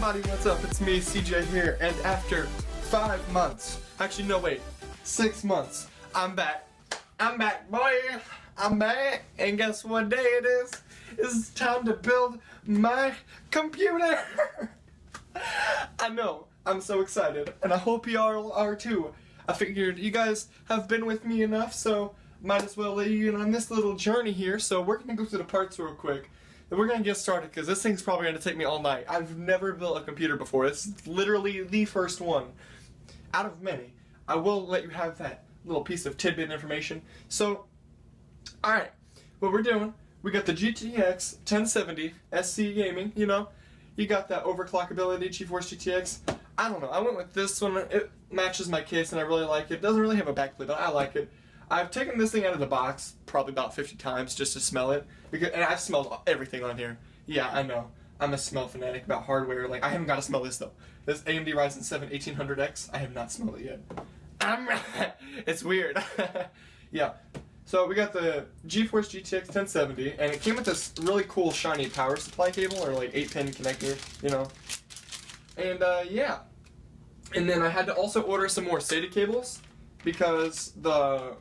everybody, what's up? It's me, CJ here, and after 5 months, actually no wait, 6 months, I'm back. I'm back, boy. I'm back, and guess what day it is? It's time to build my computer. I know, I'm so excited, and I hope you all are too. I figured you guys have been with me enough, so might as well let you in on this little journey here. So we're gonna go through the parts real quick. And we're gonna get started because this thing's probably gonna take me all night. I've never built a computer before. This is literally the first one out of many. I will let you have that little piece of tidbit information. So, alright, what we're doing, we got the GTX 1070 SC Gaming, you know. You got that overclock ability, GeForce GTX. I don't know, I went with this one. It matches my case and I really like it. It doesn't really have a backplate, but I like it. I've taken this thing out of the box probably about 50 times just to smell it, and I've smelled everything on here. Yeah, I know. I'm a smell fanatic about hardware. Like, I haven't got to smell this though. This AMD Ryzen 7 1800X, I have not smelled it yet. It's weird. Yeah. So we got the GeForce GTX 1070, and it came with this really cool shiny power supply cable, or like 8-pin connector, you know. And yeah. And then I had to also order some more SATA cables because the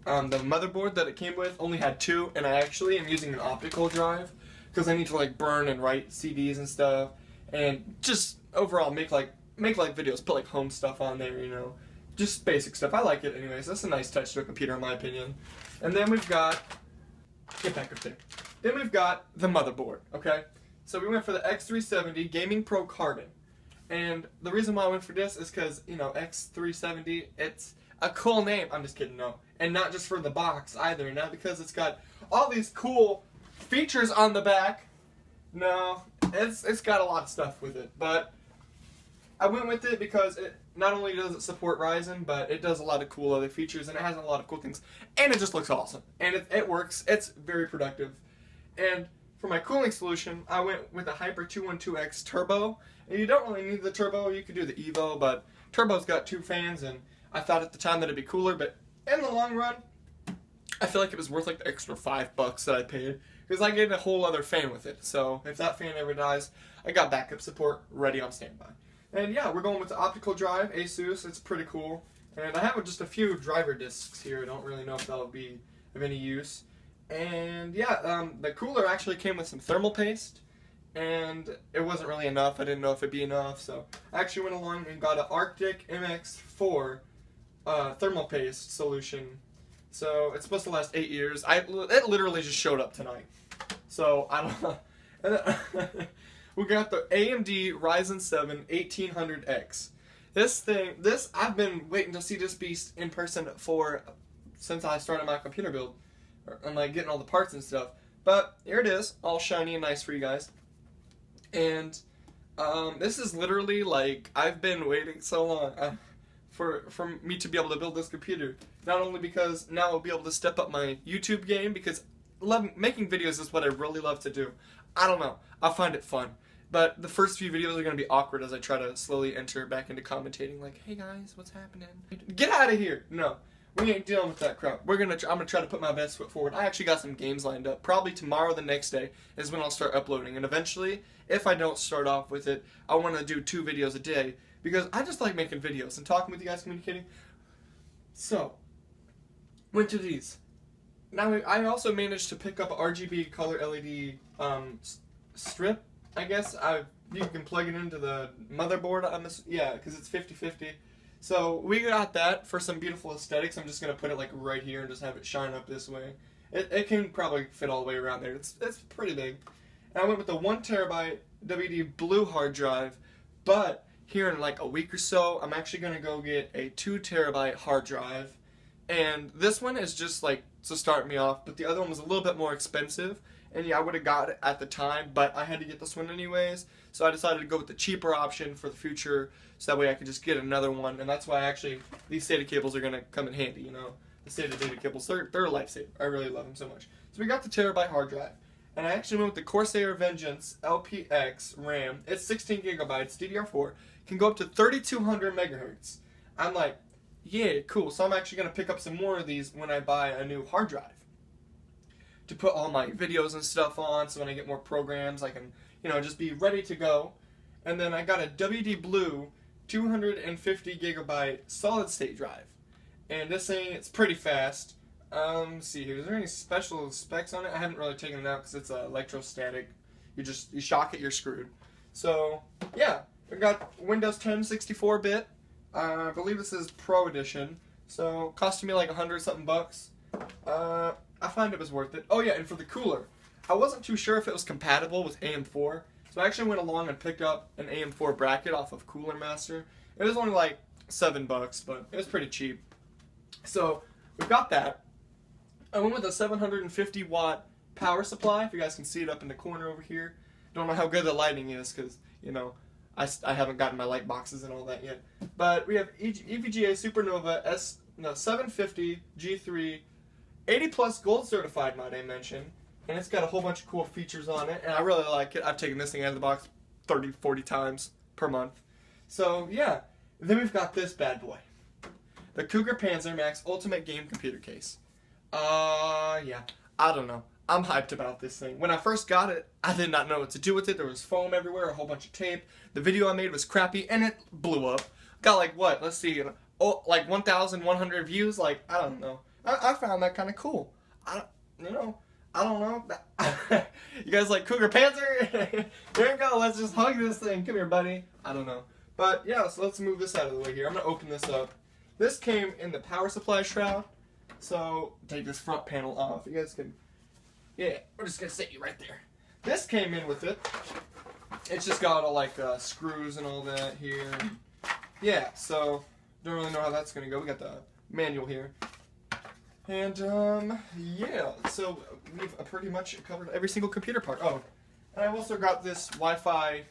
motherboard that it came with only had 2, and I actually am using an optical drive because I need to like burn and write CDs and stuff, and just overall make like videos, put like home stuff on there, you know, just basic stuff. I like it anyways. That's a nice touch to a computer in my opinion. And then we've got, get back up there. Then we've got the motherboard. Okay, so we went for the X370 Gaming Pro Carbon, and the reason why I went for this is because, you know, X370, it's a cool name. I'm just kidding, no. And not just for the box either, not because it's got all these cool features on the back. No, it's got a lot of stuff with it. But I went with it because it not only does it support Ryzen, but it does a lot of cool other features, and it has a lot of cool things. And it just looks awesome. And it works. It's very productive. And for my cooling solution, I went with a Hyper 212X Turbo. And you don't really need the Turbo. You could do the Evo, but Turbo's got 2 fans, and I thought at the time that it'd be cooler, but in the long run, I feel like it was worth like the extra $5 that I paid, because I get a whole other fan with it. So if that fan ever dies, I got backup support ready on standby. And yeah, we're going with the optical drive, Asus. It's pretty cool. And I have just a few driver discs here. I don't really know if that'll be of any use. And yeah, the cooler actually came with some thermal paste, and it wasn't really enough. I didn't know if it'd be enough, so I actually went along and got an Arctic MX4 thermal paste solution. So it's supposed to last 8 years. It literally just showed up tonight. So I don't know. And then we got the AMD Ryzen 7 1800X. I've been waiting to see this beast in person since I started my computer build. I'm like getting all the parts and stuff. But here it is, all shiny and nice for you guys. And this is literally like, I've been waiting so long for me to be able to build this computer. Not only because now I'll be able to step up my YouTube game, because making videos is what I really love to do. I don't know, I find it fun. But the first few videos are going to be awkward as I try to slowly enter back into commentating, like, hey guys, what's happening? Get out of here! No. We ain't dealing with that crap. I'm gonna try to put my best foot forward. I actually got some games lined up. Probably tomorrow, the next day, is when I'll start uploading. And eventually, if I don't start off with it, I want to do 2 videos a day, because I just like making videos and talking with you guys, communicating. So, went to these. Now, I also managed to pick up a RGB color LED strip. I guess you can plug it into the motherboard. Yeah, because it's 50/50. So we got that for some beautiful aesthetics. I'm just going to put it like right here and just have it shine up this way. It can probably fit all the way around there. It's pretty big. And I went with the 1TB WD BLUE hard drive, but here in like a week or so, I'm actually going to go get a 2TB hard drive. And this one is just like to start me off, but the other one was a little bit more expensive. And yeah, I would have got it at the time, but I had to get this one anyways. So I decided to go with the cheaper option for the future, so that way I could just get another one. And that's why actually these SATA cables are going to come in handy, you know. The SATA data cables, they're a lifesaver. I really love them so much. So we got the terabyte hard drive. And I actually went with the Corsair Vengeance LPX RAM. It's 16 gigabytes, DDR4. Can go up to 3200 megahertz. I'm like, yeah, cool. So I'm actually going to pick up some more of these when I buy a new hard drive, to put all my videos and stuff on, so when I get more programs, I can, you know, just be ready to go. And then I got a WD BLUE 250 gigabyte solid state drive. And this thing, it's pretty fast. Let's see here. Is there any special specs on it? I haven't really taken it out because it's electrostatic. You shock it, you're screwed. So yeah, we got Windows 10 64-bit. I believe this is Pro Edition. So costing me like 100 something bucks. I find it was worth it. Oh yeah, and for the cooler, I wasn't too sure if it was compatible with AM4. So I actually went along and picked up an AM4 bracket off of Cooler Master. It was only like $7, but it was pretty cheap. So we've got that. I went with a 750 watt power supply. If you guys can see it up in the corner over here. Don't know how good the lighting is because, you know, I haven't gotten my light boxes and all that yet. But we have EVGA Supernova 750 G3 80 plus gold certified, might I mention. And it's got a whole bunch of cool features on it, and I really like it. I've taken this thing out of the box 30, 40 times per month. So yeah, then we've got this bad boy. The Cougar Panzer Max Ultimate Game Computer Case. Yeah, I don't know. I'm hyped about this thing. When I first got it, I did not know what to do with it. There was foam everywhere, a whole bunch of tape. The video I made was crappy, and it blew up. Got like what? Let's see, like 1,100 views. Like, I don't know. I found that kind of cool. I don't know. You guys like Cougar Panzer? There you go. Let's just hug this thing. Come here, buddy. I don't know. But yeah, so let's move this out of the way here. I'm going to open this up. This came in the power supply shroud. So take this front panel off. You guys can, yeah, we're just going to set you right there. This came in with it. It's just got all like screws and all that here. Yeah, so don't really know how that's going to go. We got the manual here. And, yeah, so we've pretty much covered every single computer part. Oh, and I've also got this Wi-Fi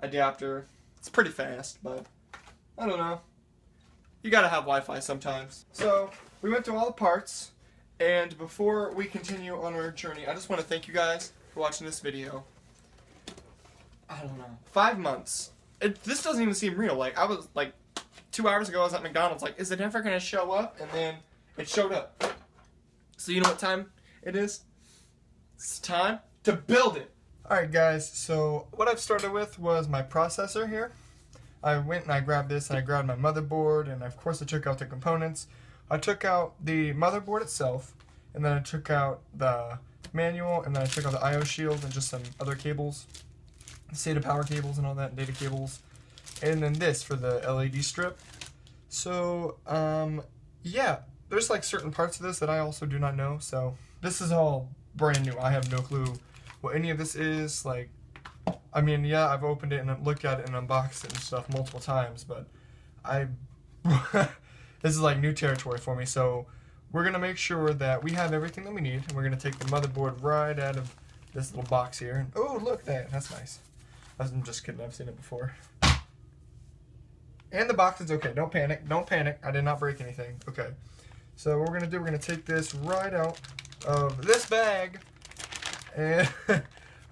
adapter. It's pretty fast, but I don't know. You gotta have Wi-Fi sometimes. So, we went through all the parts, and before we continue on our journey, I just want to thank you guys for watching this video. I don't know. 5 months. This doesn't even seem real. Like, I was, like, 2 hours ago I was at McDonald's, like, is it ever gonna show up? And then it showed up. So you know what time it is? It's time to build it. Alright guys, so what I've started with was my processor here. I went and I grabbed this and I grabbed my motherboard, and of course I took out the components. I took out the motherboard itself, and then I took out the manual, and then I took out the IO shield and just some other cables. SATA power cables and all that, data cables. And then this for the LED strip. So, yeah. There's like certain parts of this that I also do not know, so this is all brand new. I have no clue what any of this is. Like, I mean, yeah, I've opened it and looked at it and unboxed it and stuff multiple times, but this is like new territory for me. So we're gonna make sure that we have everything that we need, and we're gonna take the motherboard right out of this little box here. And, oh, look, that's nice. I'm just kidding. I've seen it before. And the box is okay. Don't panic. Don't panic. I did not break anything. Okay. So what we're going to do, we're going to take this right out of this bag. And,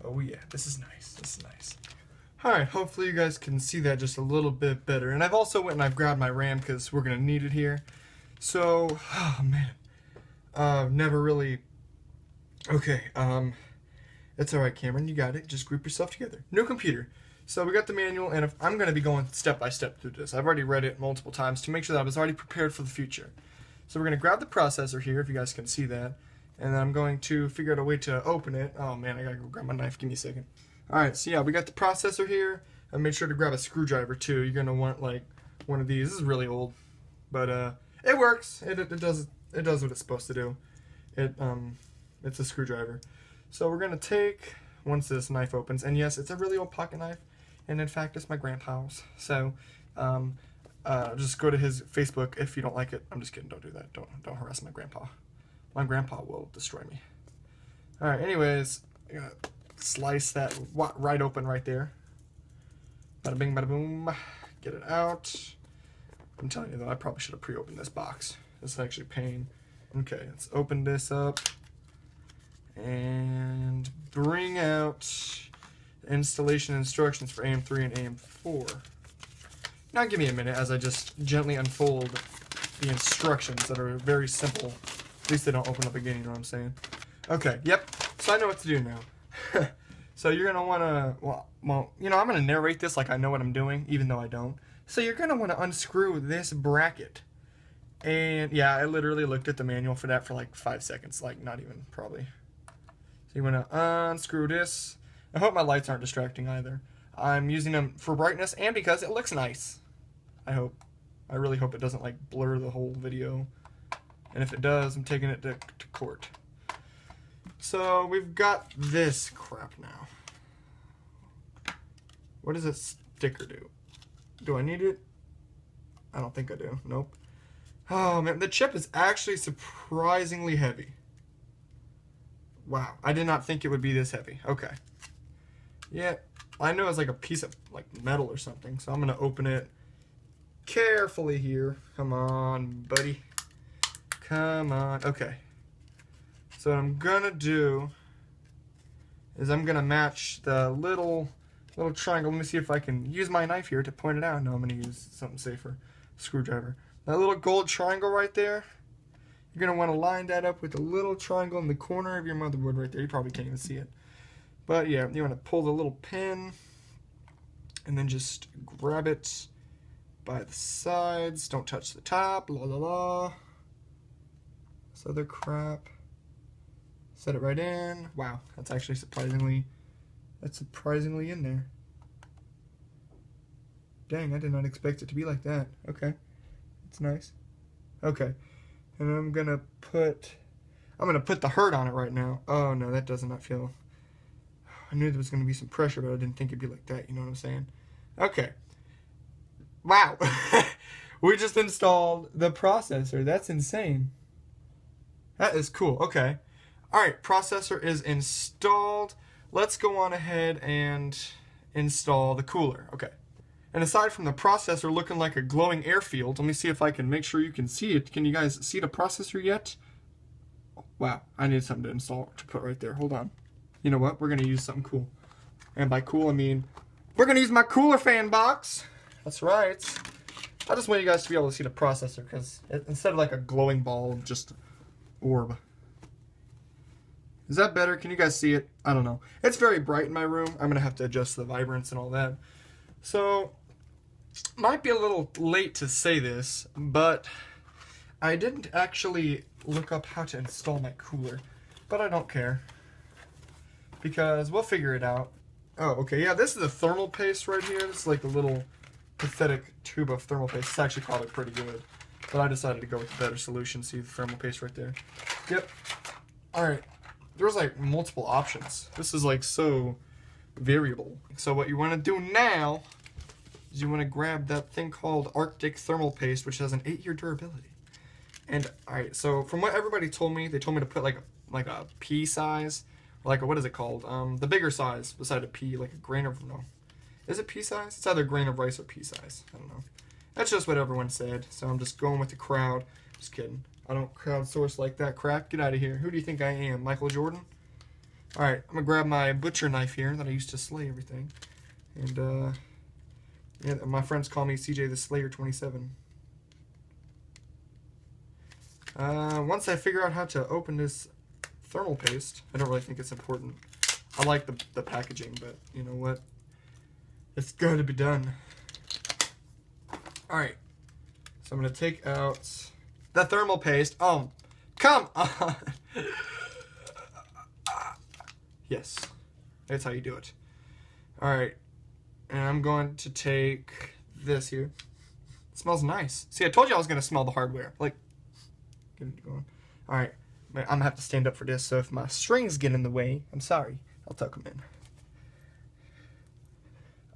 oh yeah, this is nice. This is nice. Alright, hopefully you guys can see that just a little bit better. And I've also went and I've grabbed my RAM because we're going to need it here. So, oh man. Never really... Okay, it's alright, Cameron. You got it. Just group yourself together. New computer. So we got the manual, and I'm going to be going step by step through this. I've already read it multiple times to make sure that I was already prepared for the future. So we're going to grab the processor here, if you guys can see that. And then I'm going to figure out a way to open it. Oh man, I got to go grab my knife. Give me a second. Alright, so yeah, we got the processor here. I made sure to grab a screwdriver too. You're going to want like one of these. This is really old. But it works. It does what it's supposed to do. It's a screwdriver. So we're going to take, once this knife opens, and yes, it's a really old pocket knife. And in fact, it's my grandpa's. So, just go to his Facebook if you don't like it. I'm just kidding. Don't do that. Don't harass my grandpa. My grandpa will destroy me. All right. Anyways, I gotta slice that right open right there. Bada bing, bada boom. Get it out. I'm telling you though, I probably should have pre-opened this box. This is actually a pain. Okay, let's open this up and bring out installation instructions for AM3 and AM4. Now give me a minute as I just gently unfold the instructions that are very simple. At least they don't open up again, you know what I'm saying? Okay, yep, so I know what to do now. So you're gonna wanna, well, you know, I'm gonna narrate this like I know what I'm doing, even though I don't. So you're gonna wanna unscrew this bracket. And yeah, I literally looked at the manual for that for like 5 seconds, like not even probably. So you wanna unscrew this. I hope my lights aren't distracting either. I'm using them for brightness and because it looks nice. I hope. I really hope it doesn't like blur the whole video. And if it does, I'm taking it to court. So we've got this crap now. What does this sticker do? Do I need it? I don't think I do. Nope. Oh man, the chip is actually surprisingly heavy. Wow, I did not think it would be this heavy. Okay. Yeah, I know it's like a piece of like metal or something, so I'm gonna open it carefully here. Come on, buddy. Come on. Okay. So what I'm gonna do is I'm gonna match the little triangle. Let me see if I can use my knife here to point it out. No, I'm gonna use something safer. Screwdriver. That little gold triangle right there, you're gonna want to line that up with the little triangle in the corner of your motherboard right there. You probably can't even see it. But yeah, you want to pull the little pin and then just grab it by the sides. Don't touch the top. La la la. This other crap. Set it right in. Wow, that's actually surprisingly in there. Dang, I did not expect it to be like that. Okay, that's nice. Okay, and I'm gonna put the hurt on it right now. Oh no, that does not feel. I knew there was gonna be some pressure, but I didn't think it'd be like that. You know what I'm saying? Okay. Wow, we just installed the processor. That's insane. That is cool. Okay. Alright, processor is installed. Let's go on ahead and install the cooler. Okay. And aside from the processor looking like a glowing airfield, let me see if I can make sure you can see it. Can you guys see the processor yet? Wow, I need something to install to put right there. Hold on. You know what? We're going to use something cool. And by cool, I mean we're going to use my cooler fan box. That's right. I just want you guys to be able to see the processor because instead of like a glowing ball, just orb. Is that better? Can you guys see it? I don't know. It's very bright in my room. I'm going to have to adjust the vibrance and all that. So, might be a little late to say this, but I didn't actually look up how to install my cooler. But I don't care. Because we'll figure it out. Oh, okay. Yeah, this is a thermal paste right here. This is like a little pathetic tube of thermal paste. It's actually probably pretty good. But I decided to go with the better solution. See the thermal paste right there. Yep. Alright. There's like multiple options. This is like so variable. So what you want to do now is you want to grab that thing called Arctic thermal paste, which has an 8-year durability. And alright, so from what everybody told me, they told me to put like a pea size, like a, what is it called? The bigger size beside a pea, like a grain of, no. Is it pea size? It's either grain of rice or pea size. I don't know. That's just what everyone said. So I'm just going with the crowd. Just kidding. I don't crowdsource like that crap. Get out of here. Who do you think I am? Michael Jordan? Alright, I'm going to grab my butcher knife here that I used to slay everything. And, yeah, my friends call me CJ the Slayer 27. Once I figure out how to open this thermal paste, I don't really think it's important. I like the packaging, but you know what? It's got to be done. Alright, so I'm going to take out the thermal paste. Oh, come on! Yes, that's how you do it. Alright, and I'm going to take this here. It smells nice. See, I told you I was going to smell the hardware. Like, get it going. Alright, I'm going to have to stand up for this, so if my strings get in the way, I'm sorry. I'll tuck them in.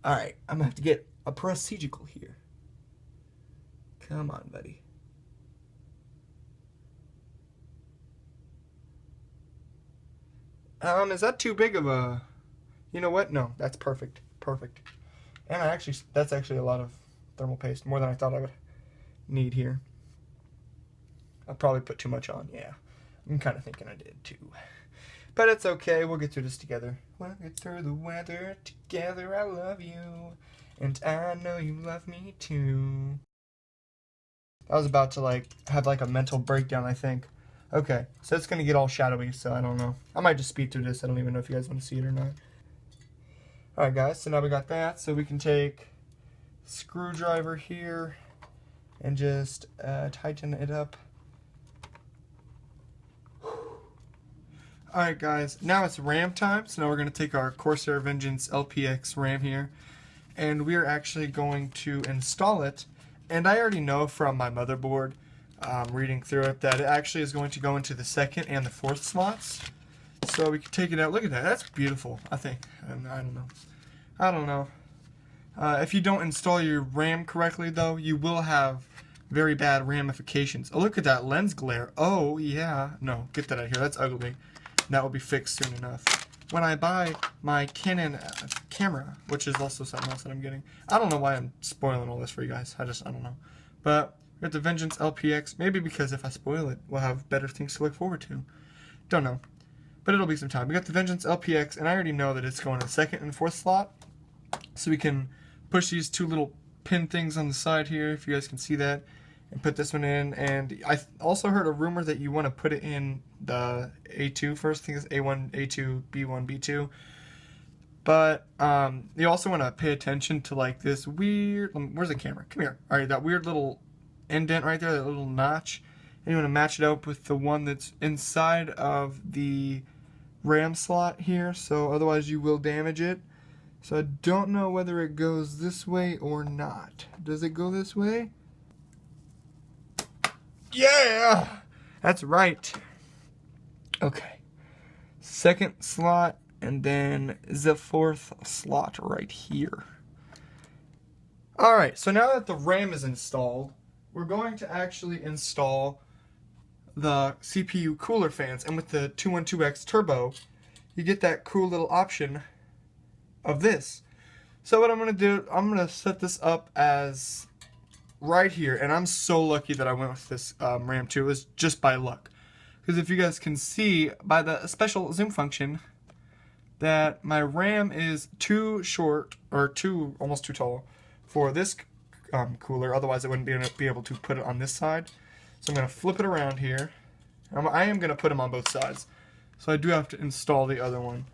Alright, I'm going to have to get a procedural here. Come on, buddy. Is that too big of a... You know what? No, that's perfect. Perfect. And that's actually a lot of thermal paste. More than I thought I would need here. I probably put too much on. Yeah. I'm kind of thinking I did too. But it's okay. We'll get through this together. We'll get through the weather together. I love you. And I know you love me too. I was about to like have like a mental breakdown, I think. Okay, so it's going to get all shadowy, so I don't know. I might just speed through this. I don't even know if you guys want to see it or not. Alright guys, so now we got that, so we can take screwdriver here and just tighten it up. Alright guys, now it's RAM time, so now we're going to take our Corsair Vengeance LPX RAM here, and we are actually going to install it. And I already know from my motherboard, reading through it, that it actually is going to go into the 2nd and the 4th slots. So we can take it out. Look at that, that's beautiful, I think. I don't know. If you don't install your RAM correctly though, you will have very bad ramifications. Oh, look at that lens glare. Oh yeah, no, get that out of here, that's ugly. That will be fixed soon enough. When I buy my Canon camera, which is also something else that I'm getting. I don't know why I'm spoiling all this for you guys. I don't know. But we got the Vengeance LPX. Maybe because if I spoil it, we'll have better things to look forward to. Don't know. But it'll be some time. We got the Vengeance LPX, and I already know that it's going to the 2nd and 4th slot. So we can push these two little pin things on the side here, if you guys can see that. And put this one in, and I also heard a rumor that you want to put it in the A2 first. I think it's A1, A2, B1, B2. But you also want to pay attention to like this weird, where's the camera? Come here. Alright, that weird little indent right there, that little notch. And you want to match it up with the one that's inside of the RAM slot here, so otherwise you will damage it. So I don't know whether it goes this way or not. Does it go this way? Yeah! That's right. Okay. 2nd slot, and then the 4th slot right here. Alright, so now that the RAM is installed, we're going to actually install the CPU cooler fans. And with the 212X turbo, you get that cool little option of this. So what I'm going to do, I'm going to set this up as right here, and I'm so lucky that I went with this RAM too. It was just by luck, because if you guys can see by the special zoom function that my RAM is too short, or almost too tall for this cooler, otherwise I wouldn't be able to put it on this side. So I'm going to flip it around here. I am going to put them on both sides, so I do have to install the other one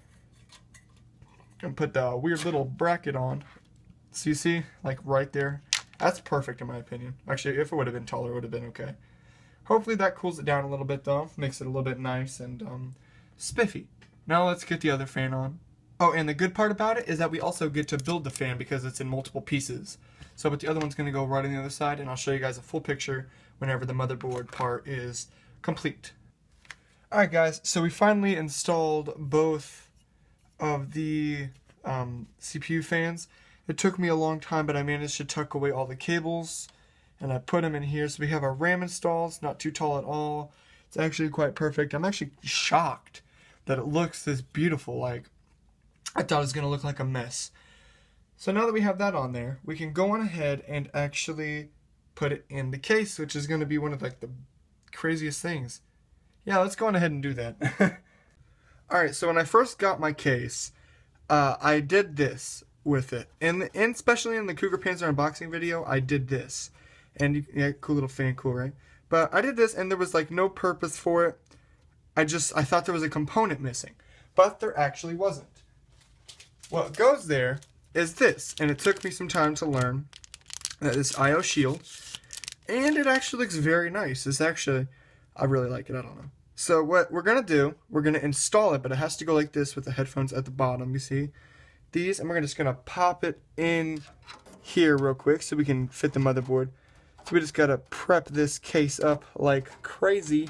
and put the weird little bracket on. So you see, like right there. That's perfect in my opinion. Actually, if it would have been taller, it would have been okay. Hopefully that cools it down a little bit though. Makes it a little bit nice and spiffy. Now let's get the other fan on. Oh, and the good part about it is that we also get to build the fan because it's in multiple pieces. So, but the other one's going to go right on the other side, and I'll show you guys a full picture whenever the motherboard part is complete. Alright guys, so we finally installed both of the CPU fans. It took me a long time, but I managed to tuck away all the cables, and I put them in here. So we have our RAM installed. It's not too tall at all. It's actually quite perfect. I'm actually shocked that it looks this beautiful. Like, I thought it was going to look like a mess. So now that we have that on there, we can go on ahead and actually put it in the case, which is going to be one of like the craziest things. Yeah, let's go on ahead and do that. Alright, so when I first got my case, I did this with it, and especially in the Cougar Panzer unboxing video, I did this, and yeah, cool little fan, cool, right? But I did this, and there was like no purpose for it. I thought there was a component missing, but there actually wasn't. What goes there is this, and it took me some time to learn that this I/O shield, and it actually looks very nice. It's actually, I really like it. I don't know. So what we're gonna do, we're gonna install it, but it has to go like this with the headphones at the bottom. You see these, and we're just gonna pop it in here real quick so we can fit the motherboard. So we just gotta prep this case up like crazy.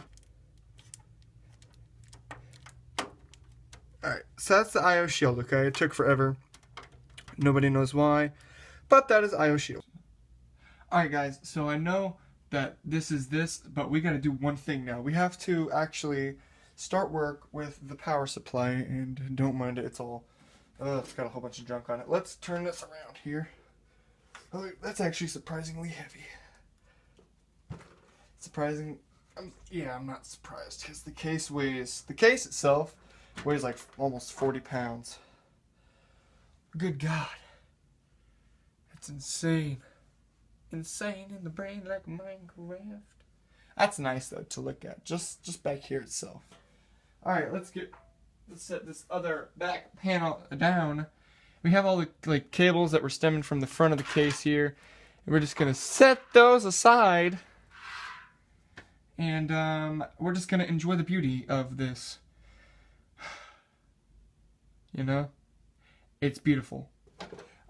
Alright, so that's the I/O shield, okay? It took forever. Nobody knows why, but that is I/O shield. Alright guys, so I know that this is this, but we gotta do one thing now. We have to actually start work with the power supply, and don't mind it, it's got a whole bunch of junk on it. Let's turn this around here. Oh, that's actually surprisingly heavy. Yeah, I'm not surprised, because the case itself weighs like almost 40 pounds. Good God. That's insane. Insane in the brain like Minecraft. That's nice though to look at, just back here itself. Alright, let's set this other back panel down, We have all the cables that were stemming from the front of the case here. And we're just gonna set those aside. And we're just gonna enjoy the beauty of this. You know? It's beautiful.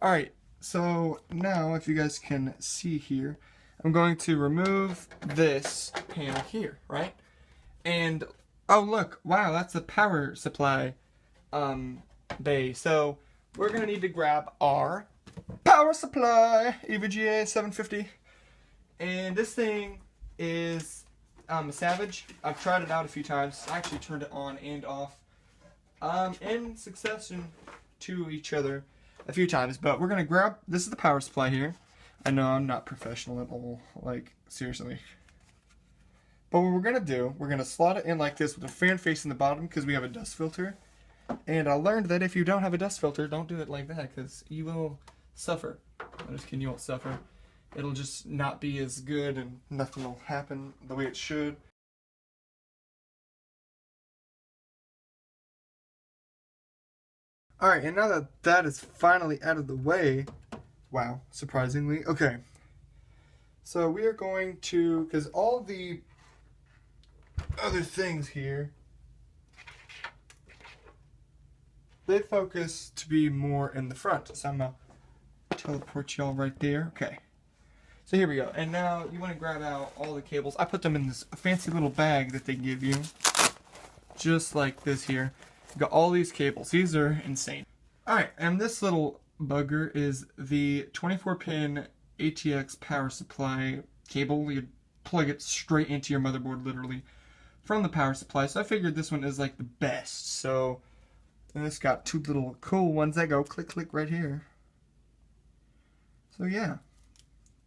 Alright, so now if you guys can see here, I'm going to remove this panel here, right? And, oh look, wow, that's the power supply bay. So, we're going to need to grab our power supply, EVGA 750. And this thing is Savage. I've tried it out a few times. I actually turned it on and off in succession to each other a few times. But we're going to grab, this is the power supply here. I know I'm not professional at all, like, seriously. But what we're going to do, we're going to slot it in like this with a fan face in the bottom because we have a dust filter. And I learned that if you don't have a dust filter, don't do it like that because you will suffer. I'm just kidding, you won't suffer. It'll just not be as good and nothing will happen the way it should. Alright, and now that that is finally out of the way, wow, surprisingly, okay. So we are going to, because all the other things here, they focus to be more in the front. So I'm going to teleport y'all right there. Okay. So here we go. And now you want to grab out all the cables. I put them in this fancy little bag that they give you. Just like this here. You've got all these cables. These are insane. Alright, and this little bugger is the 24-pin ATX power supply cable. You plug it straight into your motherboard, literally, from the power supply. So I figured this one is like the best. So, and it's got two little cool ones that go click, click right here. So yeah,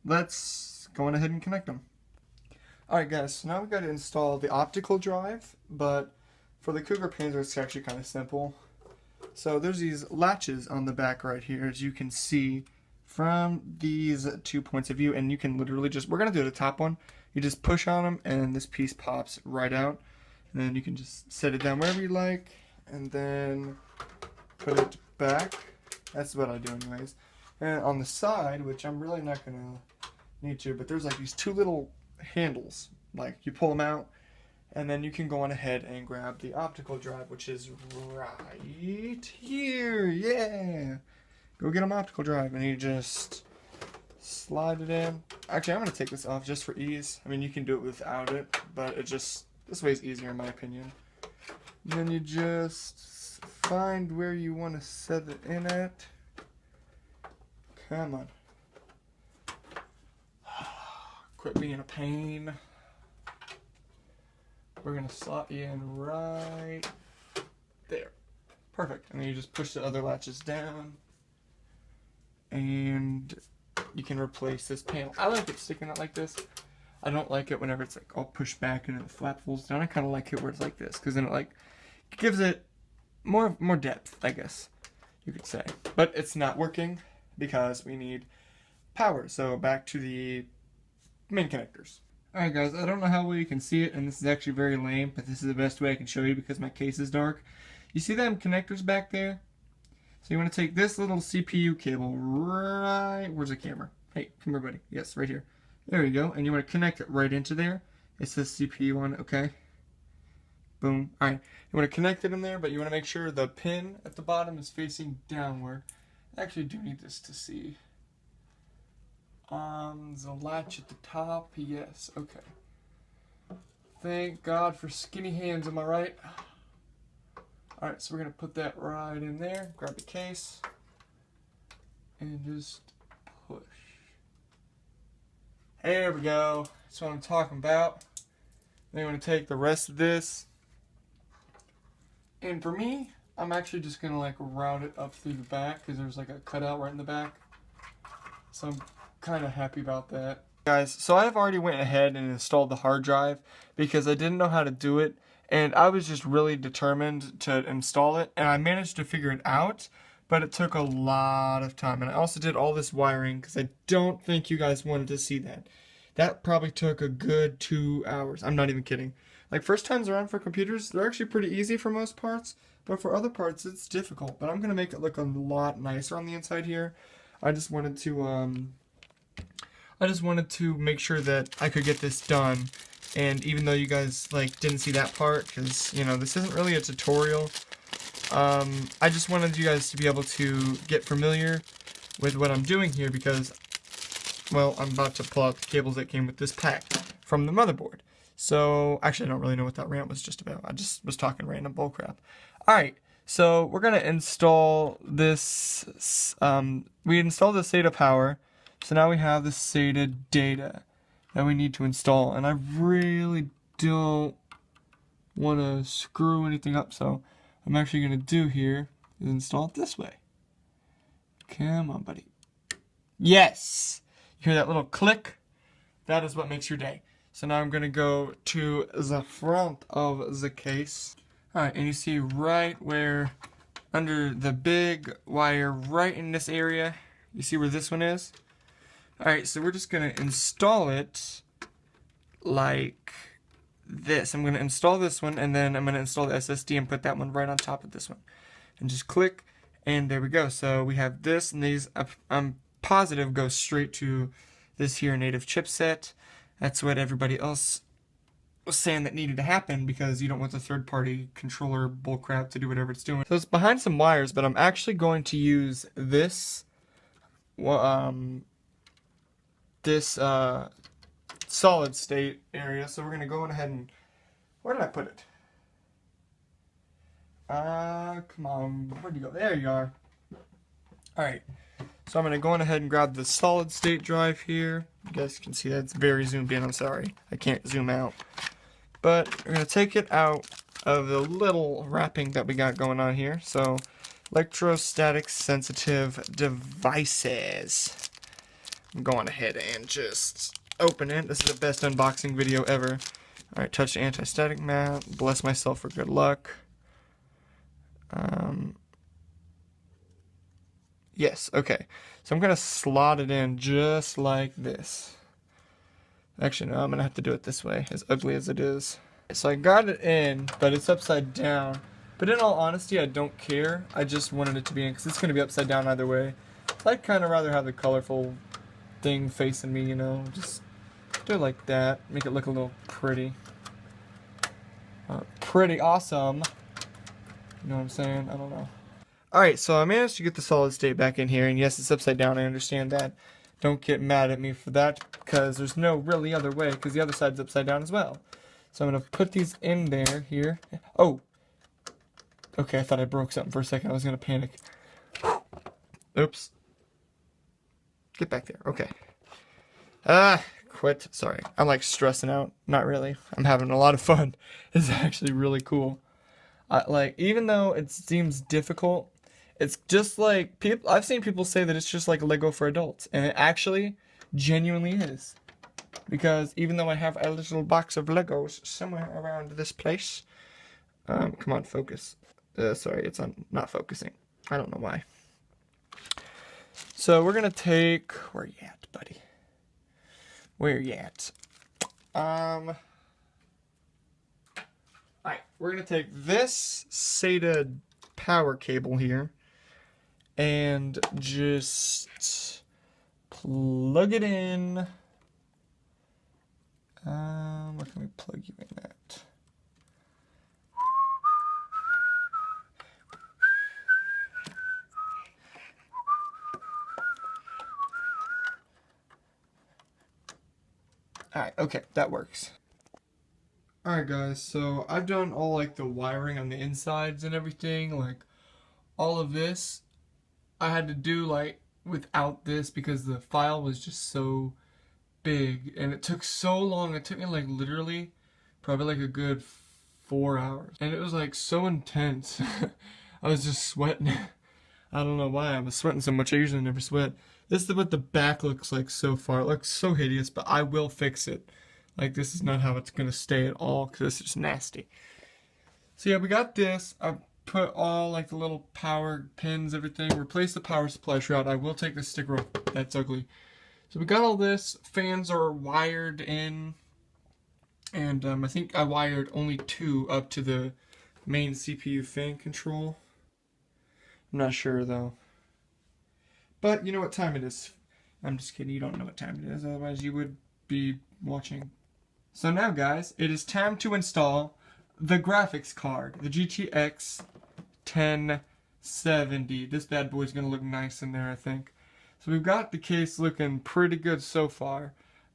let's go on ahead and connect them. Alright guys, so now we've got to install the optical drive, but for the Cougar Panzer it's actually kind of simple. So there's these latches on the back right here, as you can see from these 2 points of view, and you can literally just, we're going to do the top one, you just push on them and this piece pops right out, and then you can just set it down wherever you like, and then put it back. That's what I do anyways. And on the side, which I'm really not going to need to, but there's like these two little handles, like you pull them out, and then you can go on ahead and grab the optical drive, which is right here. Yeah! Go get an optical drive, and you just slide it in. Actually, I'm going to take this off just for ease. I mean, you can do it without it, but it just, this way is easier in my opinion. And then you just find where you want to set it in at. Come on. Quit being a pain. We're going to slot you in right there. Perfect. And then you just push the other latches down. And you can replace this panel. I like it sticking out like this. I don't like it whenever it's like all pushed back and the flap falls down. I kind of like it where it's like this, because then it like gives it more depth, I guess you could say. But it's not working because we need power. So back to the main connectors. Alright guys, I don't know how well you can see it, and this is actually very lame, but this is the best way I can show you because my case is dark. You see them connectors back there? So you want to take this little CPU cable right, where's the camera? Hey, come here buddy. Yes, right here. There you go, and you want to connect it right into there. It says CPU on it, okay? Boom. Alright, you want to connect it in there, but you want to make sure the pin at the bottom is facing downward. I actually do need this to see. The latch at the top, yes, okay. Thank God for skinny hands, am I right? Alright, so we're going to put that right in there, grab the case, and just push. There we go, that's what I'm talking about. Then you want to take the rest of this, and for me, I'm actually just going to like route it up through the back, because there's like a cutout right in the back. So I'm kind of happy about that. Guys, so I've already went ahead and installed the hard drive because I didn't know how to do it, and I was just really determined to install it, and I managed to figure it out, but it took a lot of time. And I also did all this wiring because I don't think you guys wanted to see that. That probably took a good 2 hours. I'm not even kidding. Like, first times around for computers, they're actually pretty easy for most parts, but for other parts, it's difficult. But I'm gonna make it look a lot nicer on the inside here. I just wanted to make sure that I could get this done. And even though you guys like didn't see that part, because you know this isn't really a tutorial, I just wanted you guys to be able to get familiar with what I'm doing here, because, well, I'm about to pull out the cables that came with this pack from the motherboard. So, actually, I don't really know what that rant was just about. I just was talking random bullcrap. Alright, so we're going to install this. We installed the SATA power, so now we have the SATA data that we need to install. And I really don't want to screw anything up, so I'm actually going to do here is install it this way. Come on, buddy. Yes! You hear that little click? That is what makes your day. So now I'm going to go to the front of the case. Alright, and you see right where, under the big wire, right in this area, you see where this one is? Alright, so we're just going to install it like this. I'm going to install this one, and then I'm going to install the SSD and put that one right on top of this one. And just click, and there we go. So we have this, and these, I'm positive, go straight to this here native chipset. That's what everybody else was saying that needed to happen, because you don't want the third-party controller bullcrap to do whatever it's doing. So it's behind some wires, but I'm actually going to use this, solid state area. So we're going to go ahead and, where did I put it? Come on, where'd you go? There you are. Alright, so I'm going to go on ahead and grab the solid state drive here. You guys can see that's very zoomed in, I'm sorry. I can't zoom out. But we're going to take it out of the little wrapping that we got going on here. So, electrostatic sensitive devices. I'm going ahead and just open it. This is the best unboxing video ever. Alright, touch the anti-static mat. Bless myself for good luck. Yes, okay. So I'm going to slot it in just like this. Actually, no, I'm going to have to do it this way, as ugly as it is. So I got it in, but it's upside down. But in all honesty, I don't care. I just wanted it to be in, because it's going to be upside down either way. I'd kind of rather have the colorful thing facing me, you know. Just do it like that. Make it look a little pretty. Pretty awesome. You know what I'm saying? I don't know. Alright, so I managed to get the solid state back in here, and yes, it's upside down, I understand that. Don't get mad at me for that, because there's no really other way, because the other side's upside down as well. So I'm going to put these in there, here. Oh! Okay, I thought I broke something for a second, I was going to panic. Oops. Get back there, okay. Quit, sorry. I'm like stressing out, not really. I'm having a lot of fun. It's actually really cool. Like, even though it seems difficult, it's just like, I've seen people say that it's just like Lego for adults, and it actually genuinely is. Because even though I have a little box of Legos somewhere around this place, come on, focus. Sorry, it's not focusing. I don't know why. So we're gonna take, where you at, buddy? Where you at? Alright, we're going to take this SATA power cable here and just plug it in. Where can we plug you in at? Alright, okay, that works. Alright guys, so I've done all like the wiring on the insides and everything, like all of this I had to do like without this because the file was just so big and it took so long. It took me like literally probably like a good 4 hours and it was like so intense. I was just sweating. I don't know why I was sweating so much. I usually never sweat. This is what the back looks like so far. It looks so hideous, but I will fix it. Like, this is not how it's going to stay at all, because it's just nasty. So yeah, we got this. I put all, like, the little power pins, everything. Replace the power supply shroud. I will take this sticker off. That's ugly. So we got all this. Fans are wired in. And I think I wired only 2 up to the main CPU fan control. I'm not sure though. But you know what time it is. I'm just kidding, you don't know what time it is, otherwise you would be watching. So now guys, it is time to install the graphics card, the GTX 1070. This bad boy's gonna look nice in there, I think. So we've got the case looking pretty good so far,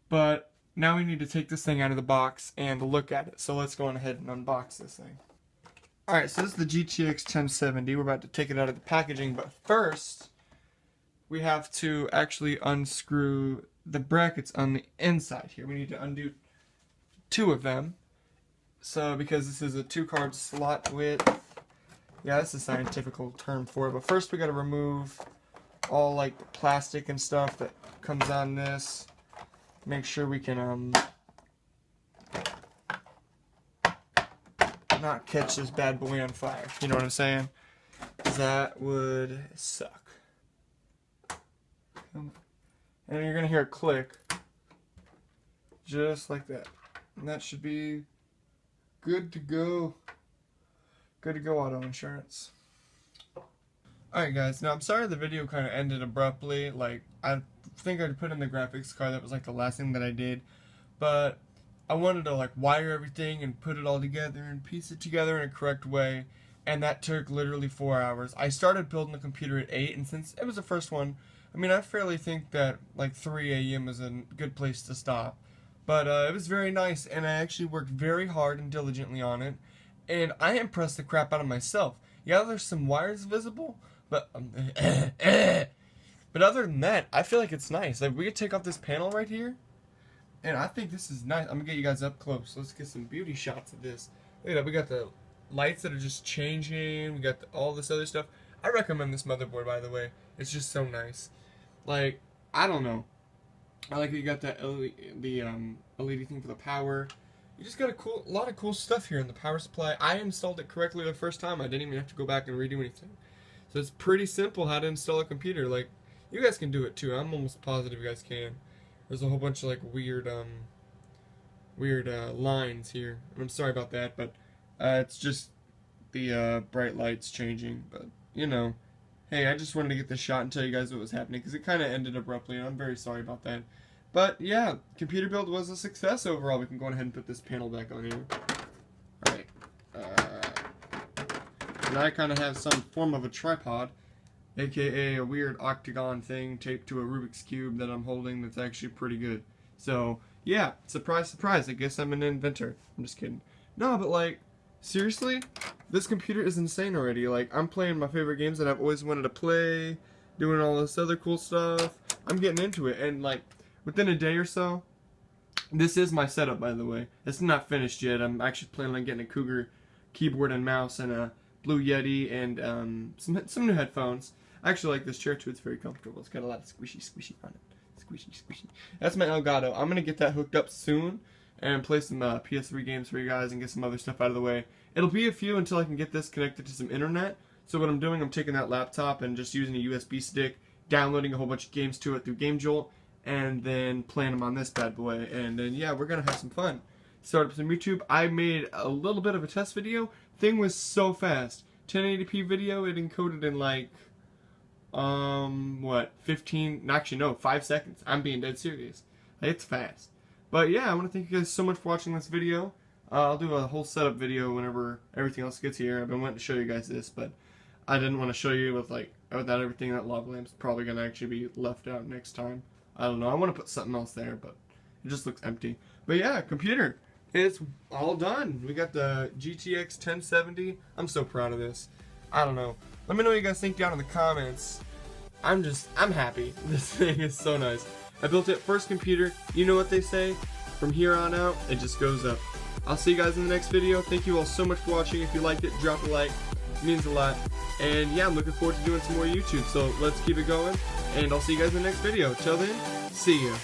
but now we need to take this thing out of the box and look at it. So let's go on ahead and unbox this thing. Alright, so this is the GTX 1070. We're about to take it out of the packaging, but first we have to actually unscrew the brackets on the inside here. We need to undo 2 of them. So, because this is a 2-card slot width, yeah, that's a scientific term for it. But first we got to remove all like the plastic and stuff that comes on this. Make sure we can not catch this bad boy on fire. You know what I'm saying? That would suck. And you're gonna hear a click, just like that, and that should be good to go. Good to go, auto insurance. Alright guys, now I'm sorry the video kind of ended abruptly. Like, I think I'd put in the graphics card, that was like the last thing that I did, but I wanted to like wire everything and put it all together and piece it together in a correct way, and that took literally 4 hours. I started building the computer at 8, and since it was the first one, I mean, I fairly think that like 3 a.m. is a good place to stop. But it was very nice, and I actually worked very hard and diligently on it, and I impressed the crap out of myself. Yeah, there's some wires visible, but but other than that, I feel like it's nice. Like, we could take off this panel right here, and I think this is nice. I'm gonna get you guys up close. Let's get some beauty shots of this. Look at that. We got the lights that are just changing. We got all this other stuff. I recommend this motherboard, by the way. It's just so nice. Like, I don't know. I like that you got that LED thing for the power. You just got a lot of cool stuff here in the power supply. I installed it correctly the first time. I didn't even have to go back and redo anything. So it's pretty simple how to install a computer. Like, you guys can do it too. I'm almost positive you guys can. There's a whole bunch of like weird lines here. I'm sorry about that, but it's just the bright lights changing. But you know. Hey, I just wanted to get this shot and tell you guys what was happening, because it kind of ended abruptly, and I'm very sorry about that. But, yeah, computer build was a success overall. We can go ahead and put this panel back on here. Alright. And I kind of have some form of a tripod, aka a weird octagon thing taped to a Rubik's Cube that I'm holding that's actually pretty good. So, yeah, surprise, surprise, I guess I'm an inventor. I'm just kidding. No, but, like, seriously? This computer is insane already. Like, I'm playing my favorite games that I've always wanted to play, doing all this other cool stuff. I'm getting into it, and like, within a day or so, this is my setup, by the way. It's not finished yet. I'm actually planning on getting a Cougar keyboard and mouse and a Blue Yeti and some new headphones. I actually like this chair too. It's very comfortable. It's got a lot of squishy on it. Squishy. That's my Elgato. I'm gonna get that hooked up soon and play some PS3 games for you guys and get some other stuff out of the way. It'll be a few until I can get this connected to some internet. So what I'm doing, I'm taking that laptop and just using a USB stick, downloading a whole bunch of games to it through GameJolt, and then playing them on this bad boy. And then, yeah, we're going to have some fun. Start up some YouTube. I made a little bit of a test video. Thing was so fast. 1080p video, it encoded in like, 5 seconds. I'm being dead serious. It's fast. But yeah, I want to thank you guys so much for watching this video. I'll do a whole setup video whenever everything else gets here. I've been wanting to show you guys this, but I didn't want to show you without everything. That lava lamp's probably going to actually be left out next time. I don't know. I want to put something else there, but it just looks empty. But yeah, computer. It's all done. We got the GTX 1070. I'm so proud of this. I don't know. Let me know what you guys think down in the comments. I'm happy. This thing is so nice. I built it first computer. You know what they say? From here on out, it just goes up. I'll see you guys in the next video. Thank you all so much for watching. If you liked it, drop a like. It means a lot. And yeah, I'm looking forward to doing some more YouTube. So let's keep it going. And I'll see you guys in the next video. Till then, see ya.